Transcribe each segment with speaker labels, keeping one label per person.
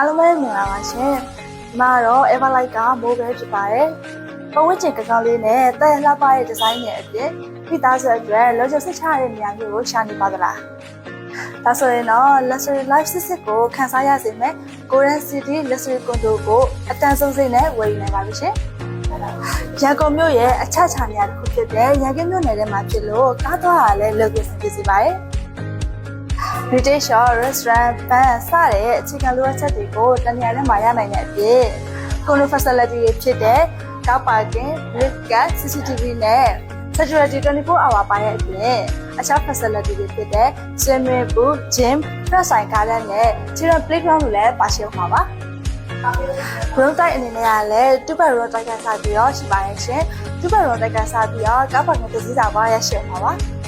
Speaker 1: အားလုံးပဲမင်္ဂလာပါရှင်ဒီမှာတော့ Everlight ကမိုးပဲဖြစ်ပါတယ်ပုံဝန်းကျင်ကောင်းလေးနဲ့တက်လှပတဲ့ဒီဇိုင်းနဲ့အပြင်မိသားစုအတွက်လောကျစိတ်ချရတဲ့နေရာမျိုးကိုရှာနေပါသလားဒါဆိုရင်တော့ Luxury Life စစ်ကိုခန်းစားရစေမယ် Golden City Luxury Condo ကိုအတန်းဆုံးစိတ်နဲ့ဝယ်ယူနိုင်ပါပြီရှင်ရန်ကုန်မြို့ရဲ့အချက်ချာနေရာတစ်ခုဖြစ်တဲ့ရန်ကင်းမြို့နယ်ထဲမှာဖြစ်လို့ကားသွားရလဲလွယ်ကူစင်စီပါတယ်Retail shop, restaurant, bar စတဲ့အခြေခံလိုအပ်ချက်တွေကိုတနေရာထဲမှာရနိုင်တဲ့အပြင် Condo facility တွေဖြစ်တဲ့ car parking, lift gate, CCTV နဲ့ security 24 hour ပါတဲ့အပြင်အခြား facility တွေဖြစ်တဲ့ swimming pool, gym, fitness garden နဲ့ children playground တွေလည်းပါရှိအောင်ပါပါ။ Road တိုက်အနေနဲ့ကလည်း2 bed road တိုက်ကစားပြီးတော့ရှိပါရဲ့ရှင်။2 bed road တိုက်ကစားပြီးတော့ car parking တစ်စီးစာပါရရှိအောင်ပါပါ။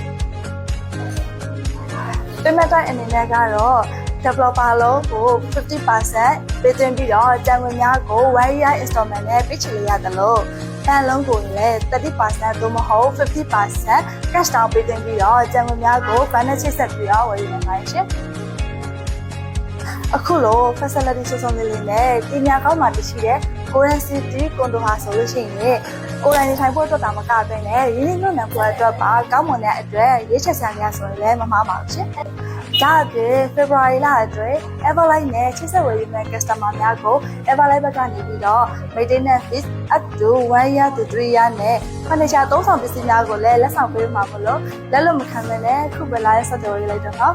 Speaker 1: ပြင်မဲ့တိုင်းအနေနဲ့ကတော့ developer လုံးကို 50% ပေးသွင်းပြီးတော့ကျန်ဝင်များကို 1 year installment နဲ့ပေးချေရတယ်လို့တန်လုံးကိုလည်း 30% သို့မဟုတ် 50% cash down ပေးသွင်းပြီးတော့ကျန်ဝင်များကို finance ချိတ်ဆက်ပြီးတော့ဝယ်ယူနိုင်ပါရှင်အခုလို facility စုံစုံလေးနဲ့ပညာကောင်းမှတရှိတဲ့ Golden City Condo ဟာဆိုလို့ရှိရင်ကိုယ်တိုင်နေထိုင်ဖို့အတွက်တာမကပဲနဲ့ရင်းနှီးမြှုပ်နှံဖို့အတွက်ပါကောင်းမွန်တဲ့အတွက်ရွေးချယ်စရာများဆိုရင်လည်းမမှားပါဘူးရှင်။ဒါအပြင် February လအတွင်း Everlight နဲ့ချိတ်ဆက်ဝယ်ယူမဲ့ customer များကို Everlight ဘက်ကနေပြီးတော့ maintenance fees up to 1 year to 3 year နဲ့ furniture သုံးဆောင်ပစ္စည်းများကိုလည်းလက်ဆောင်ပေးမှာမလို့လက်လွတ်မခံဘဲနဲ့ခုပဲလာတဲ့ဆက်သွယ်ရေးလိုက်တော့